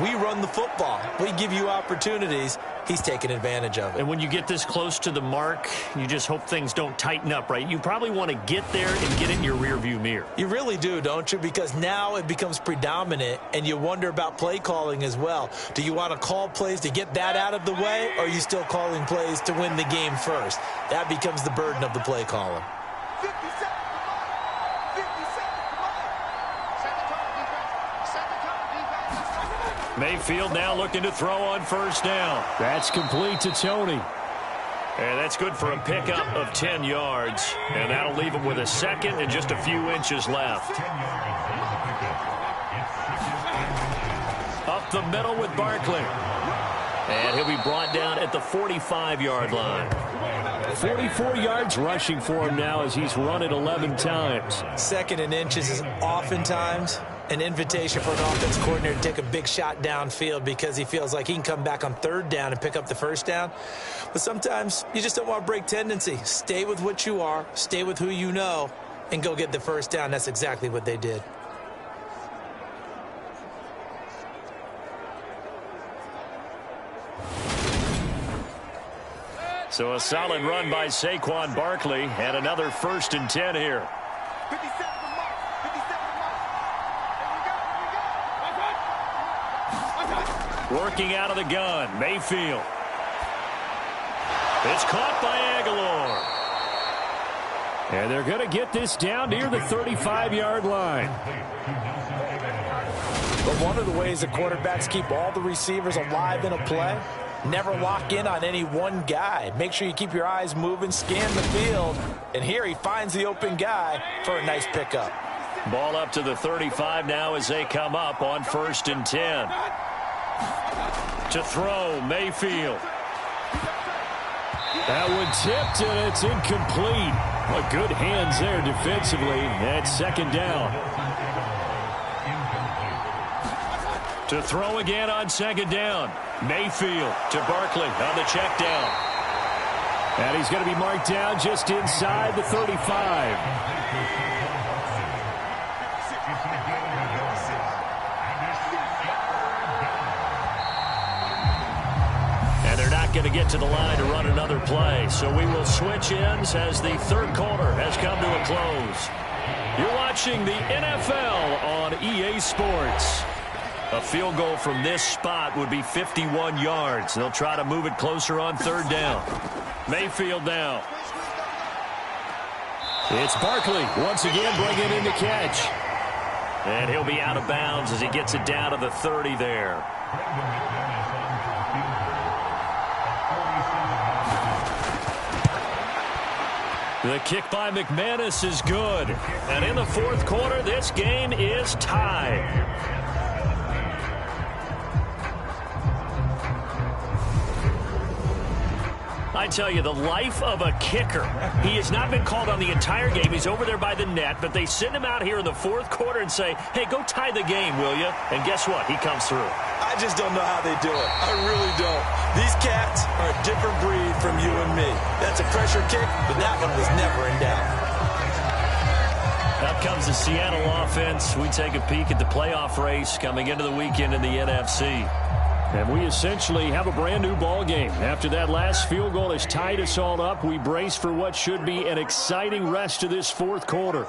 D: We run the football. We give you opportunities. He's taking advantage of it.
B: And when you get this close to the mark, you just hope things don't tighten up, right? You probably want to get there and get it in your rearview mirror.
D: You really do, don't you? Because now it becomes predominant, and you wonder about play calling as well. Do you want to call plays to get that out of the way, or are you still calling plays to win the game first? That becomes the burden of the play caller.
B: Mayfield now looking to throw on first down.
C: That's complete to Tony.
B: And that's good for a pickup of 10 yards. And that'll leave him with a second and just a few inches left. Up the middle with Barkley. And he'll be brought down at the 45-yard line.
C: 44 yards rushing for him now as he's run it 11 times.
D: Second and inches is oftentimes an invitation for an offense coordinator to take a big shot downfield because he feels like he can come back on third down and pick up the first down. But sometimes you just don't want to break tendency. Stay with what you are, stay with who you know, and go get the first down. That's exactly what they did.
B: So a solid run by Saquon Barkley and another 1st and 10 here. Working out of the gun, Mayfield. It's caught by Aguilar.
C: And they're going to get this down near the 35-yard line.
D: But one of the ways that quarterbacks keep all the receivers alive in a play, never lock in on any one guy. Make sure you keep your eyes moving, scan the field. And here he finds the open guy for a nice pickup.
B: Ball up to the 35 now as they come up on 1st and 10. To throw, Mayfield.
C: That one tipped, and it's incomplete. Well, good hands there defensively. That's 2nd down.
B: To throw again on 2nd down. Mayfield to Barkley on the check down.
C: And he's going to be marked down just inside the 35.
B: Going to get to the line to run another play. So we will switch ends as the 3rd quarter has come to a close. You're watching the NFL on EA Sports. A field goal from this spot would be 51 yards. They'll try to move it closer on 3rd down. Mayfield now.
C: It's Barkley once again bringing in the catch.
B: And he'll be out of bounds as he gets it down to the 30 there. The kick by McManus is good. And in the 4th quarter, this game is tied. I tell you, the life of a kicker. He has not been called on the entire game. He's over there by the net, but they send him out here in the fourth quarter and say, hey, go tie the game, will you? And guess what? He comes through.
D: I just don't know how they do it. I really don't. These cats are a different breed from you and me. That's a pressure kick, but that one was never in doubt.
B: Out comes the Seattle offense. We take a peek at the playoff race coming into the weekend in the NFC.
C: And we essentially have a brand-new ball game. After that last field goal has tied us all up, we brace for what should be an exciting rest of this fourth quarter.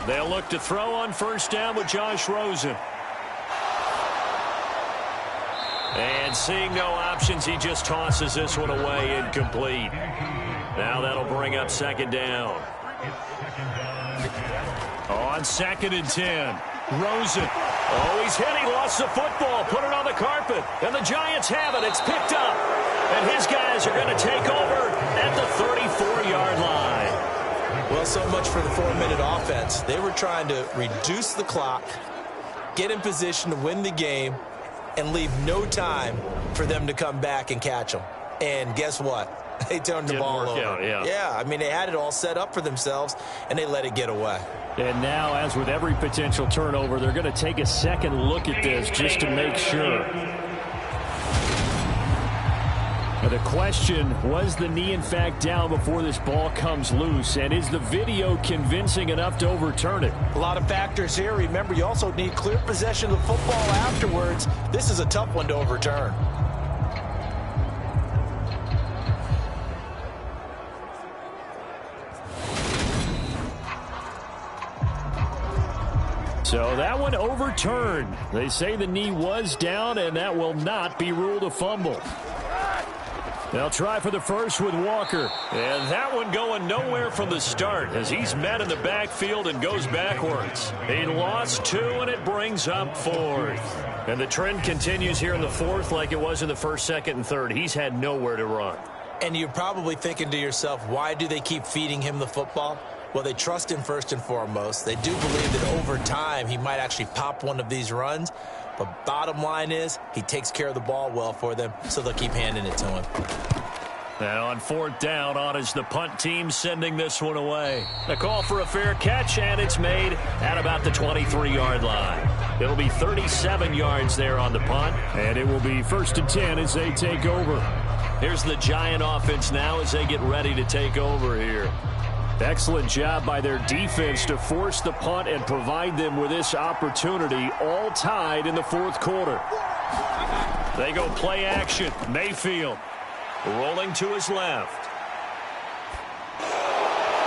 B: They'll look to throw on first down with Josh Rosen. And seeing no options, he just tosses this one away incomplete. Now that'll bring up second down. On 2nd and 10. Rosen. Oh, he's hit. He lost the football. Put it on the carpet. And the Giants have it. It's picked up. And his guys are going to take over at the 34-yard line.
D: Well, so much for the 4-minute offense. They were trying to reduce the clock, get in position to win the game, and leave no time for them to come back and catch them. And guess what? They turned the ball over. Yeah, I mean, they had it all set up for themselves, and they let it get away.
C: And now, as with every potential turnover, they're going to take a second look at this just to make sure. But the question, was the knee in fact down before this ball comes loose? And is the video convincing enough to overturn it?
D: A lot of factors here. Remember, you also need clear possession of the football afterwards. This is a tough one to overturn.
C: So that one overturned. They say the knee was down, and that will not be ruled a fumble. They'll try for the first with Walker.
B: And that one going nowhere from the start as he's met in the backfield and goes backwards. He lost 2, and it brings up 4th. And the trend continues here in the 4th like it was in the 1st, 2nd, and 3rd. He's had nowhere to run.
D: And you're probably thinking to yourself, why do they keep feeding him the football? Well, they trust him first and foremost. They do believe that over time he might actually pop one of these runs. But bottom line is he takes care of the ball well for them, so they'll keep handing it to him.
B: Now on 4th down, on is the punt team sending this one away. A call for a fair catch, and it's made at about the 23-yard line. It'll be 37 yards there on the punt.
C: And it will be 1st and 10 as they take over.
B: Here's the Giant offense now as they get ready to take over here.
C: Excellent job by their defense to force the punt and provide them with this opportunity, all tied in the 4th quarter.
B: They go play action. Mayfield rolling to his left.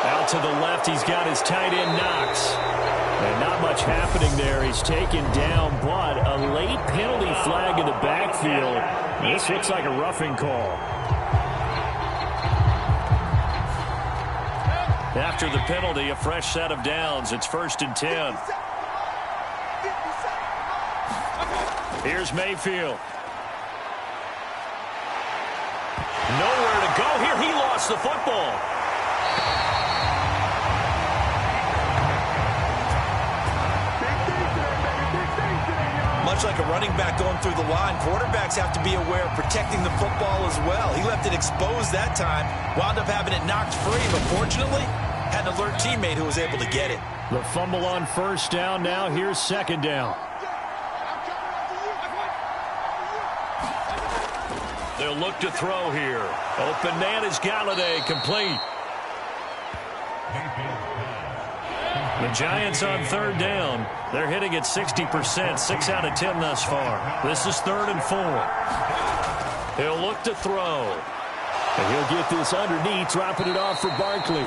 C: Out to the left, he's got his tight end Knox. And not much happening there. He's taken down, but a late penalty flag in the backfield. This looks like a roughing call.
B: After the penalty, a fresh set of downs. It's 1st and 10. Here's Mayfield. Nowhere to go here. He lost the football.
D: Much like a running back going through the line, quarterbacks have to be aware of protecting the football as well. He left it exposed that time, wound up having it knocked free, but fortunately had an alert teammate who was able to get it.
C: The fumble on 1st down. Now here's 2nd down.
B: They'll look to throw here. Open man is Galladay, complete. The Giants on 3rd down. They're hitting at 60%, 6 out of 10 thus far. This is 3rd and 4. He'll look to throw.
C: And he'll get this underneath, dropping it off for Barkley.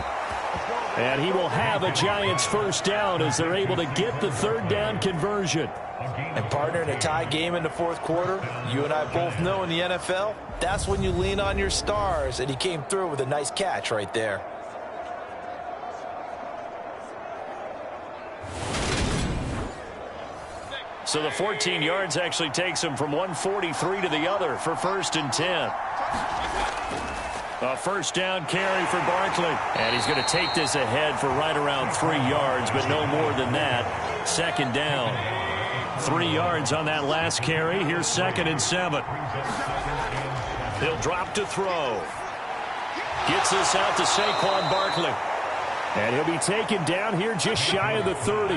C: And he will have a Giants 1st down as they're able to get the 3rd down conversion.
D: And partner, in a tie game in the 4th quarter, you and I both know in the NFL, that's when you lean on your stars. And he came through with a nice catch right there.
B: So the 14 yards actually takes him from 143 to the other for 1st and 10. A 1st down carry for Barkley. And he's going to take this ahead for right around 3 yards, but no more than that. 2nd down. 3 yards on that last carry. Here's 2nd and 7. He'll drop to throw. Gets this out to Saquon Barkley.
C: And he'll be taken down here just shy of the 30.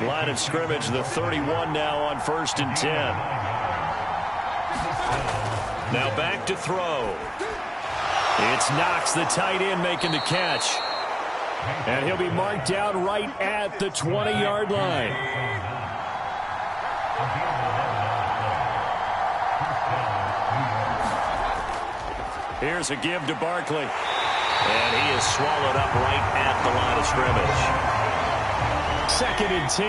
B: Line of scrimmage, the 31 now on 1st and 10. Now back to throw.
C: It's Knox, the tight end, making the catch. And he'll be marked down right at the 20-yard line. Here's a give to Barkley.
B: And he is swallowed up right at the line of scrimmage.
C: 2nd and 10.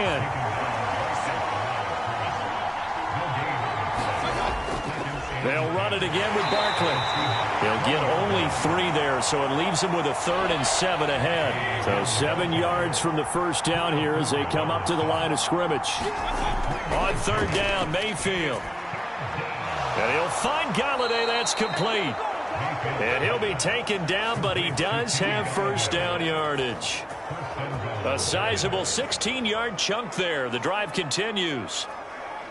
C: They'll run it again with Barkley. He'll get only 3 there, so it leaves him with a 3rd and 7 ahead. So 7 yards from the first down here as they come up to the line of scrimmage. On 3rd down, Mayfield. And he'll find Galladay. That's complete. And he'll be taken down, but he does have first down yardage. A sizable 16-yard chunk there. The drive continues.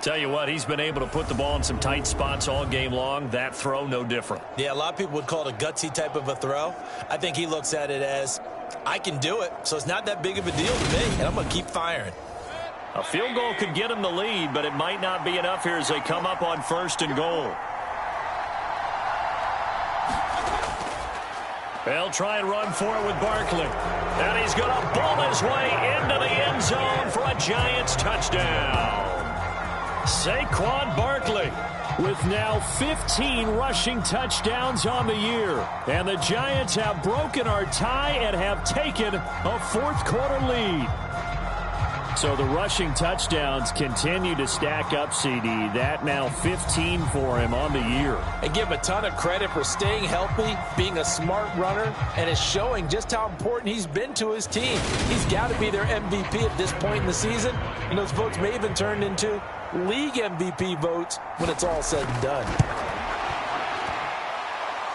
C: Tell you what, he's been able to put the ball in some tight spots all game long. That throw, no different.
D: Yeah, a lot of people would call it a gutsy type of a throw. I think he looks at it as, I can do it, so it's not that big of a deal to me, and I'm going to keep firing.
C: A field goal could get him the lead, but it might not be enough here as they come up on 1st and goal. They'll try and run for it with Barkley. And he's going to ball his way into the end zone for a Giants touchdown. Saquon Barkley with now 15 rushing touchdowns on the year. And the Giants have broken our tie and have taken a 4th quarter lead. So the rushing touchdowns continue to stack up, CD. That now 15 for him on the year.
D: And give him a ton of credit for staying healthy, being a smart runner, and is showing just how important he's been to his team. He's got to be their MVP at this point in the season. And those votes may even turn into league MVP votes when it's all said and done.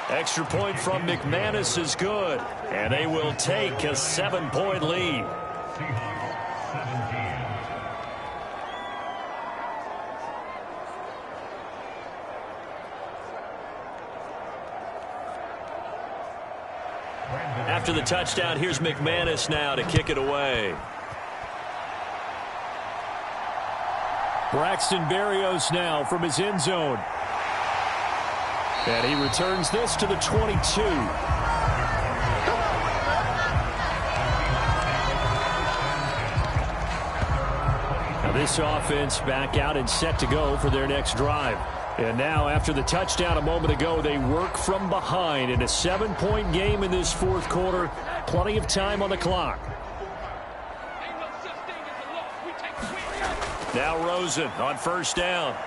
C: Extra point from McManus is good. And they will take a 7-point lead. After the touchdown, here's McManus now to kick it away. Braxton Berrios now from his end zone. And he returns this to the 22. Now this offense back out and set to go for their next drive. And now, after the touchdown a moment ago, they work from behind in a 7-point game in this 4th quarter. Plenty of time on the clock. Now Rosen on 1st down.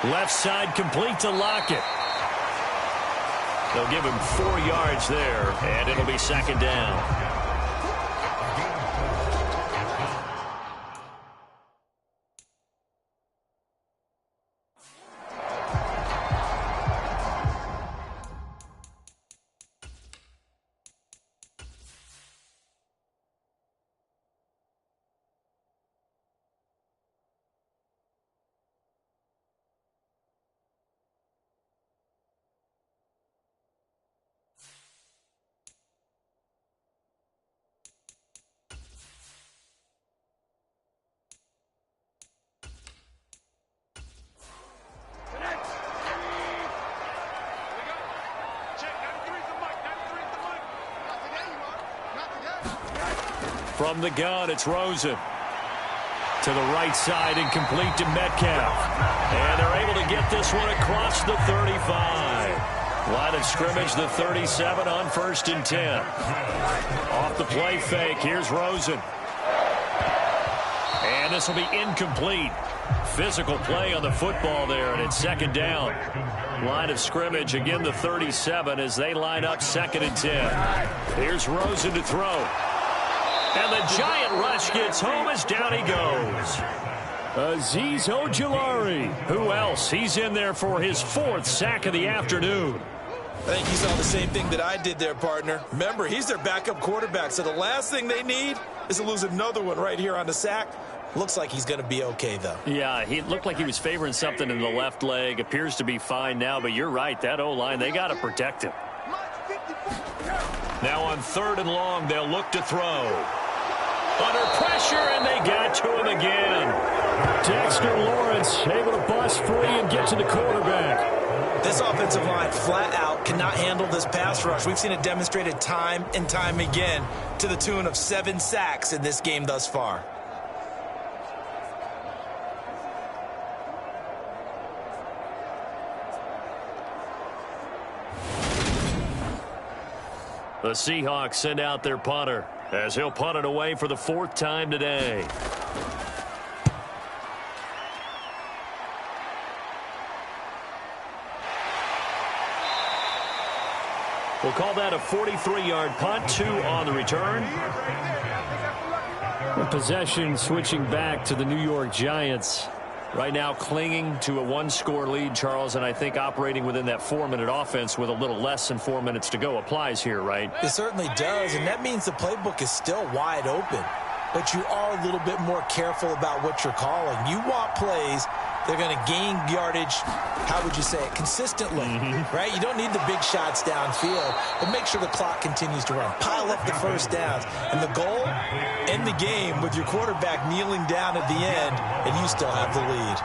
C: Left side complete to Lockett. They'll give him 4 yards there, and it'll be 2nd down. From the gun, it's Rosen. To the right side and complete to Metcalf. And they're able to get this one across the 35. Line of scrimmage, the 37 on 1st and 10. Off the play fake, here's Rosen. And this will be incomplete. Physical play on the football there, and it's 2nd down. Line of scrimmage, again the 37 as they line up 2nd and 10. Here's Rosen to throw. And the giant rush gets home as down he goes. Azeez Ojulari. Who else? He's in there for his 4th sack of the afternoon.
D: I think he saw the same thing that I did there, partner. Remember, he's their backup quarterback, so the last thing they need is to lose another one right here on the sack. Looks like he's going to be okay, though.
B: Yeah, he looked like he was favoring something in the left leg. Appears to be fine now, but you're right. That O-line, they got to protect him. Now on 3rd and long, they'll look to throw. Under pressure, and they got to him again.
C: Dexter Lawrence able to bust free and get to the quarterback.
D: This offensive line flat out cannot handle this pass rush. We've seen it demonstrated time and time again to the tune of 7 sacks in this game thus far.
B: The Seahawks send out their punter as he'll punt it away for the 4th time today. We'll call that a 43-yard punt, 2 on the return.
C: Possession switching back to the New York Giants. Right now clinging to a 1-score lead, Charles, and I think operating within that 4-minute offense with a little less than 4 minutes to go applies here, right?
D: It certainly does, and that means the playbook is still wide open. But you are a little bit more careful about what you're calling. You want plays they're going to gain yardage, how would you say it, consistently, right? You don't need the big shots downfield, but make sure the clock continues to run. Pile up the first downs. And the goal, end the game with your quarterback kneeling down at the end, and you still have the lead.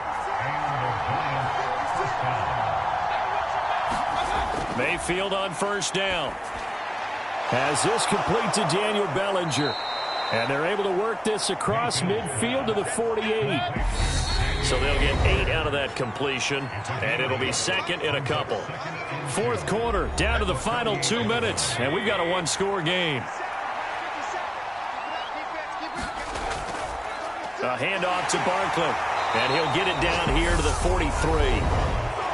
C: Mayfield on 1st down. Has this complete to Daniel Bellinger. And they're able to work this across midfield to the 48.
B: So they'll get 8 out of that completion, and it'll be 2nd in a couple.
C: 4th quarter, down to the final 2 minutes, and we've got a 1-score game.
B: A handoff to Barkley, and he'll get it down here to the 43.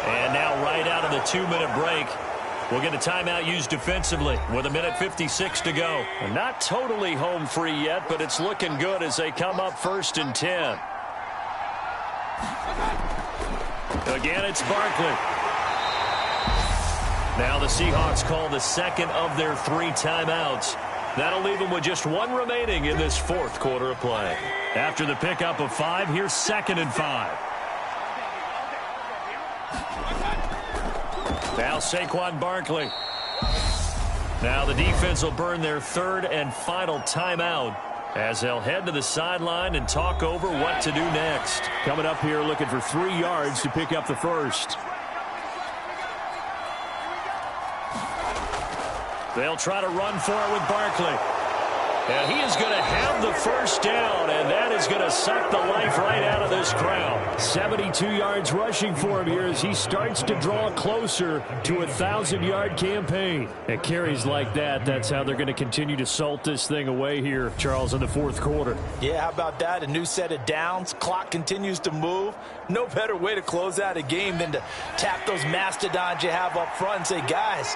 B: And now right out of the 2-minute break, we'll get a timeout used defensively with 1:56 to go.
C: Not totally home free yet, but it's looking good as they come up 1st and 10. Again, it's Barkley.
B: Now the Seahawks call the 2nd of their 3 timeouts. That'll leave them with just 1 remaining in this 4th quarter of play.
C: After the pickup of 5, here's 2nd and 5.
B: Now Saquon Barkley. Now the defense will burn their 3rd and final timeout as they'll head to the sideline and talk over what to do next.
C: Coming up here looking for 3 yards to pick up the first.
B: They'll try to run for it with Barkley. And he is going to have the first down, and that is going to suck the life right out of this crowd.
C: 72 yards rushing for him here as he starts to draw closer to a 1,000-yard campaign. And carries like that, that's how they're going to continue to salt this thing away here, Charles, in the 4th quarter.
D: Yeah, how about that? A new set of downs. Clock continues to move. No better way to close out a game than to tap those mastodons you have up front and say, guys,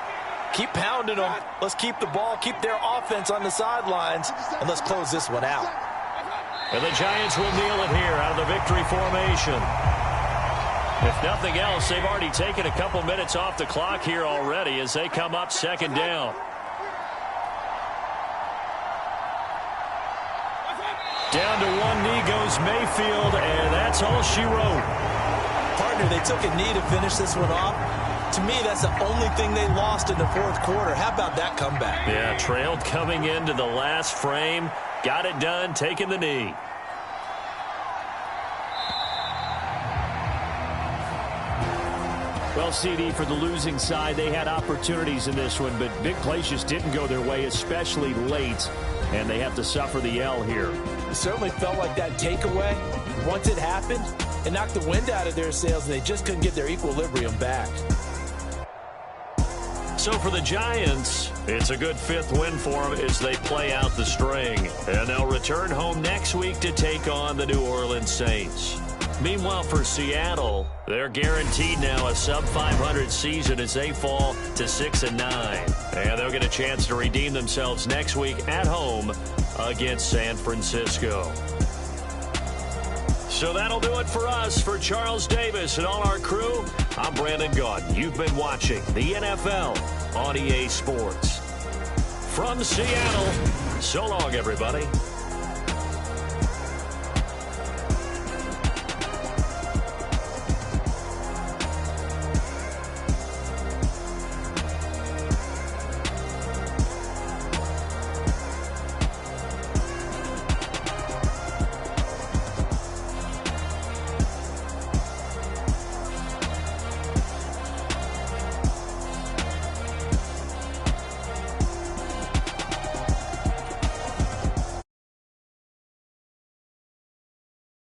D: keep pounding them. Let's keep the ball, keep their offense on the sidelines, and let's close this one out.
B: And the Giants will kneel it here out of the victory formation. If nothing else, they've already taken a couple minutes off the clock here already as they come up 2nd down.
C: Down to 1 knee goes Mayfield, and that's all she wrote.
D: Partner, they took a knee to finish this one off. To me, that's the only thing they lost in the 4th quarter. How about that comeback?
B: Yeah, trailed coming into the last frame. Got it done, taking the knee.
C: Well, CD, for the losing side, they had opportunities in this one, but big plays just didn't go their way, especially late, and they have to suffer the L here.
D: It certainly felt like that takeaway. Once it happened, it knocked the wind out of their sails, and they just couldn't get their equilibrium back.
B: So for the Giants, it's a good 5th win for them as they play out the string. And they'll return home next week to take on the New Orleans Saints. Meanwhile, for Seattle, they're guaranteed now a sub-500 season as they fall to 6-9. And they'll get a chance to redeem themselves next week at home against San Francisco. So that'll do it for us. For Charles Davis and all our crew, I'm Brandon Gaudin. You've been watching the NFL on EA Sports. From Seattle, so long, everybody.